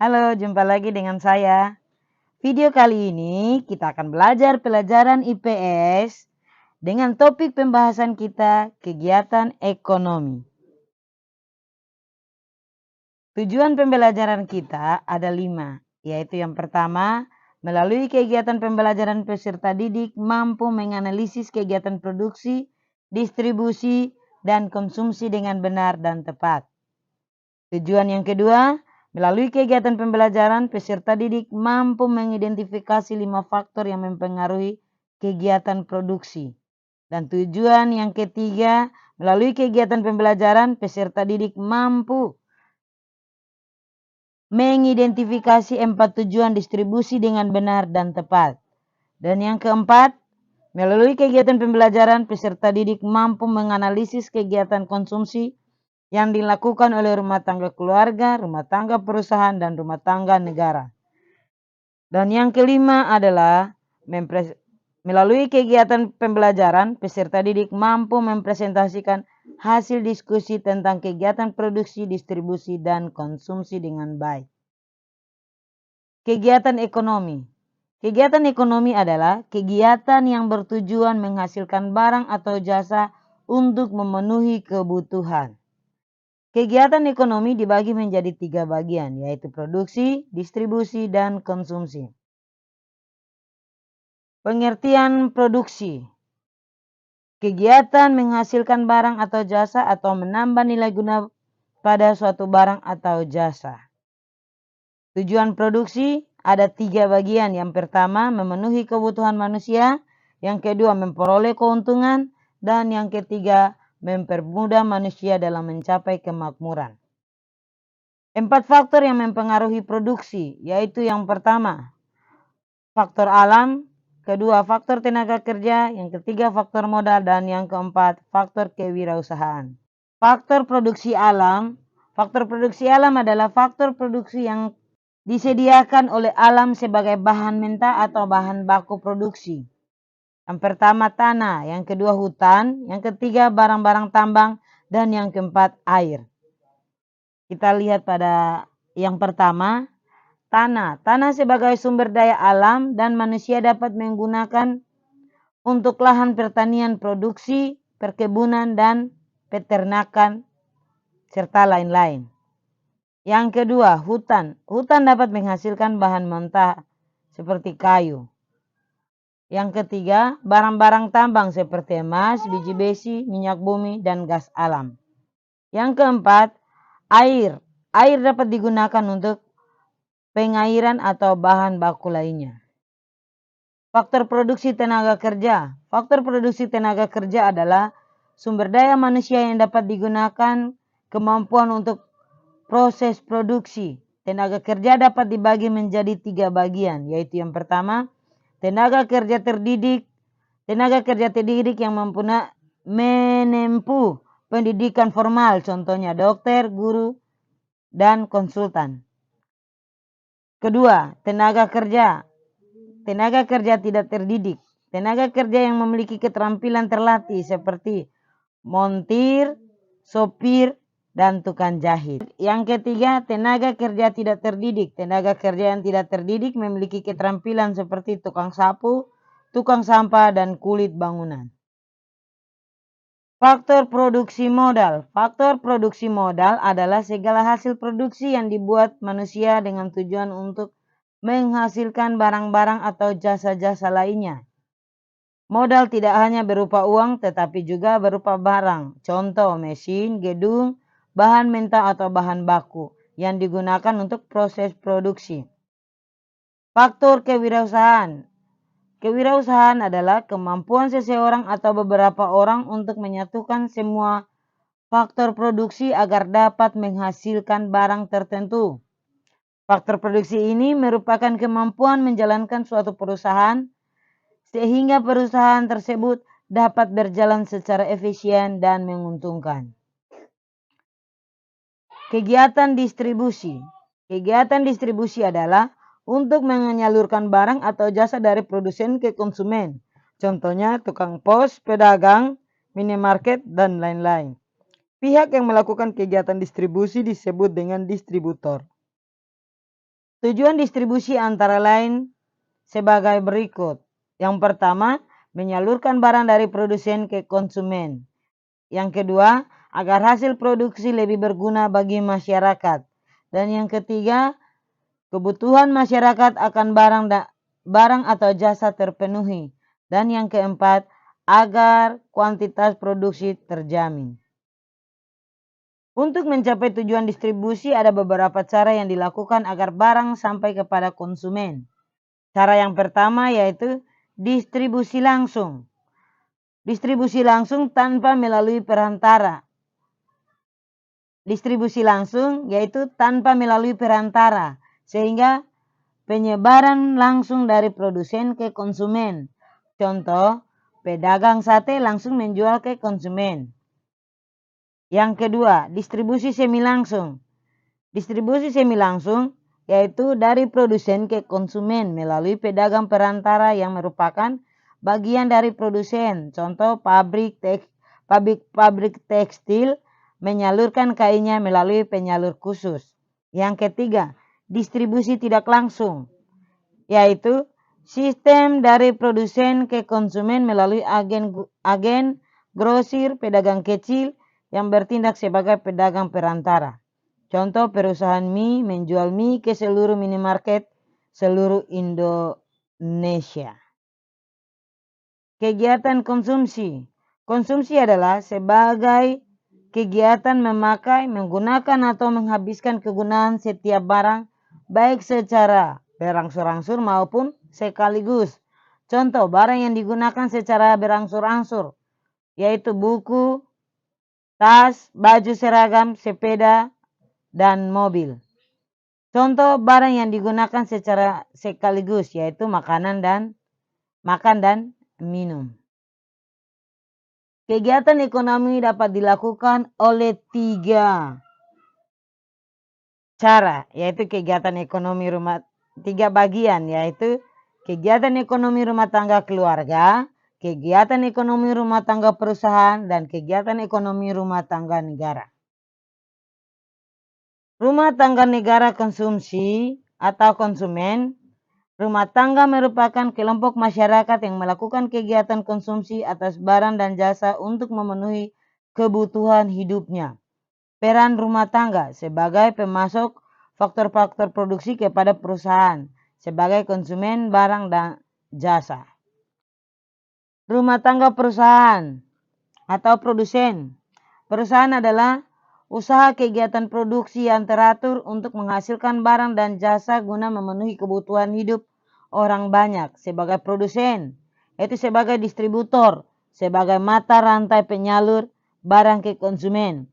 Halo, jumpa lagi dengan saya. Video kali ini kita akan belajar pelajaran IPS dengan topik pembahasan kita kegiatan ekonomi. Tujuan pembelajaran kita ada 5, yaitu yang pertama, melalui kegiatan pembelajaran peserta didik mampu menganalisis kegiatan produksi, distribusi, dan konsumsi dengan benar dan tepat. Tujuan yang kedua, melalui kegiatan pembelajaran, peserta didik mampu mengidentifikasi 5 faktor yang mempengaruhi kegiatan produksi. Dan tujuan yang ketiga, melalui kegiatan pembelajaran, peserta didik mampu mengidentifikasi 4 tujuan distribusi dengan benar dan tepat. Dan yang keempat, melalui kegiatan pembelajaran, peserta didik mampu menganalisis kegiatan konsumsi yang dilakukan oleh rumah tangga keluarga, rumah tangga perusahaan, dan rumah tangga negara. Dan yang kelima adalah melalui kegiatan pembelajaran, peserta didik mampu mempresentasikan hasil diskusi tentang kegiatan produksi, distribusi, dan konsumsi dengan baik. Kegiatan ekonomi. Kegiatan ekonomi adalah kegiatan yang bertujuan menghasilkan barang atau jasa untuk memenuhi kebutuhan. Kegiatan ekonomi dibagi menjadi 3 bagian, yaitu produksi, distribusi, dan konsumsi. Pengertian produksi. Kegiatan menghasilkan barang atau jasa atau menambah nilai guna pada suatu barang atau jasa. Tujuan produksi ada 3 bagian. Yang pertama, memenuhi kebutuhan manusia. Yang kedua, memperoleh keuntungan. Dan yang ketiga, mempermudah manusia dalam mencapai kemakmuran. 4 faktor yang mempengaruhi produksi, yaitu yang pertama, faktor alam, kedua, faktor tenaga kerja, yang ketiga, faktor modal, dan yang keempat, faktor kewirausahaan. Faktor produksi alam adalah faktor produksi yang disediakan oleh alam sebagai bahan mentah atau bahan baku produksi. Yang pertama tanah, yang kedua hutan, yang ketiga barang-barang tambang, dan yang keempat air. Kita lihat pada yang pertama, tanah. Tanah sebagai sumber daya alam dan manusia dapat menggunakan untuk lahan pertanian, produksi, perkebunan, dan peternakan, serta lain-lain. Yang kedua, hutan. Hutan dapat menghasilkan bahan mentah seperti kayu. Yang ketiga, barang-barang tambang seperti emas, biji besi, minyak bumi, dan gas alam. Yang keempat, air. Air dapat digunakan untuk pengairan atau bahan baku lainnya. Faktor produksi tenaga kerja. Faktor produksi tenaga kerja adalah sumber daya manusia yang dapat digunakan kemampuan untuk proses produksi. Tenaga kerja dapat dibagi menjadi 3 bagian, yaitu yang pertama, tenaga kerja terdidik. Tenaga kerja terdidik yang menempuh pendidikan formal, contohnya dokter, guru, dan konsultan. Kedua, tenaga kerja. Tenaga kerja tidak terdidik. Tenaga kerja yang memiliki keterampilan terlatih seperti montir, sopir, dan tukang jahit. Yang ketiga, tenaga kerja tidak terdidik. Tenaga kerja yang tidak terdidik memiliki keterampilan seperti tukang sapu, tukang sampah, dan kulit bangunan. Faktor produksi modal. Faktor produksi modal adalah segala hasil produksi yang dibuat manusia dengan tujuan untuk menghasilkan barang-barang atau jasa-jasa lainnya. Modal tidak hanya berupa uang tetapi juga berupa barang. Contoh mesin, gedung, bahan mentah atau bahan baku yang digunakan untuk proses produksi. Faktor kewirausahaan. Kewirausahaan adalah kemampuan seseorang atau beberapa orang untuk menyatukan semua faktor produksi agar dapat menghasilkan barang tertentu. Faktor produksi ini merupakan kemampuan menjalankan suatu perusahaan sehingga perusahaan tersebut dapat berjalan secara efisien dan menguntungkan. Kegiatan distribusi. Kegiatan distribusi adalah untuk menyalurkan barang atau jasa dari produsen ke konsumen. Contohnya tukang pos, pedagang, minimarket, dan lain-lain. Pihak yang melakukan kegiatan distribusi disebut dengan distributor. Tujuan distribusi antara lain sebagai berikut. Yang pertama, menyalurkan barang dari produsen ke konsumen. Yang kedua, agar hasil produksi lebih berguna bagi masyarakat. Dan yang ketiga, kebutuhan masyarakat akan barang atau jasa terpenuhi. Dan yang keempat, agar kuantitas produksi terjamin. Untuk mencapai tujuan distribusi ada beberapa cara yang dilakukan agar barang sampai kepada konsumen. Cara yang pertama yaitu distribusi langsung. Distribusi langsung tanpa melalui perantara. Distribusi langsung yaitu tanpa melalui perantara, sehingga penyebaran langsung dari produsen ke konsumen. Contoh, pedagang sate langsung menjual ke konsumen. Yang kedua, distribusi semi langsung. Distribusi semi langsung yaitu dari produsen ke konsumen melalui pedagang perantara yang merupakan bagian dari produsen. Contoh, pabrik tekstil menyalurkan kainnya melalui penyalur khusus. Yang ketiga, distribusi tidak langsung, yaitu sistem dari produsen ke konsumen melalui agen grosir, pedagang kecil yang bertindak sebagai pedagang perantara. Contoh, perusahaan mie menjual mie ke seluruh minimarket seluruh Indonesia. Kegiatan konsumsi. Konsumsi adalah sebagai kegiatan memakai, menggunakan atau menghabiskan kegunaan setiap barang, baik secara berangsur-angsur maupun sekaligus. Contoh, barang yang digunakan secara berangsur-angsur, yaitu buku, tas, baju seragam, sepeda, dan mobil. Contoh barang yang digunakan secara sekaligus, yaitu makan dan minum. Kegiatan ekonomi dapat dilakukan oleh 3 cara, yaitu kegiatan ekonomi tiga bagian, yaitu kegiatan ekonomi rumah tangga keluarga, kegiatan ekonomi rumah tangga perusahaan, dan kegiatan ekonomi rumah tangga negara. Rumah tangga negara konsumsi atau konsumen. Rumah tangga merupakan kelompok masyarakat yang melakukan kegiatan konsumsi atas barang dan jasa untuk memenuhi kebutuhan hidupnya. Peran rumah tangga sebagai pemasok faktor-faktor produksi kepada perusahaan sebagai konsumen barang dan jasa. Rumah tangga perusahaan atau produsen. Perusahaan adalah usaha kegiatan produksi yang teratur untuk menghasilkan barang dan jasa guna memenuhi kebutuhan hidup orang banyak. Sebagai produsen, yaitu sebagai distributor, sebagai mata rantai penyalur barang ke konsumen.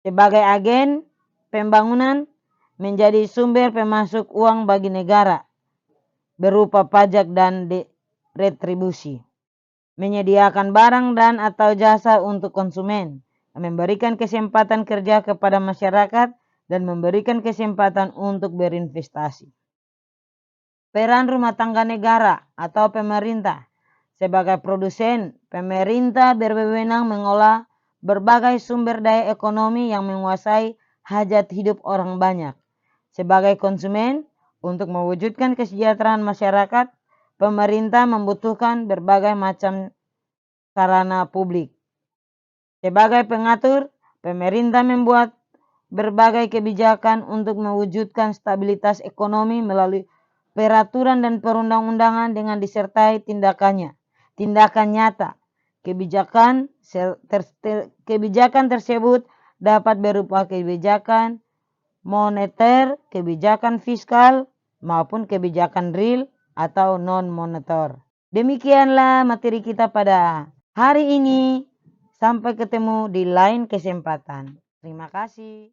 Sebagai agen pembangunan, menjadi sumber pemasok uang bagi negara berupa pajak dan retribusi. Menyediakan barang dan atau jasa untuk konsumen, memberikan kesempatan kerja kepada masyarakat, dan memberikan kesempatan untuk berinvestasi. Peran rumah tangga negara atau pemerintah. Sebagai produsen, pemerintah berwenang mengolah berbagai sumber daya ekonomi yang menguasai hajat hidup orang banyak. Sebagai konsumen, untuk mewujudkan kesejahteraan masyarakat, pemerintah membutuhkan berbagai macam sarana publik. Sebagai pengatur, pemerintah membuat berbagai kebijakan untuk mewujudkan stabilitas ekonomi melalui peraturan dan perundang-undangan dengan disertai tindakan nyata. Kebijakan tersebut dapat berupa kebijakan moneter, kebijakan fiskal, maupun kebijakan real atau non-moneter. Demikianlah materi kita pada hari ini. Sampai ketemu di lain kesempatan. Terima kasih.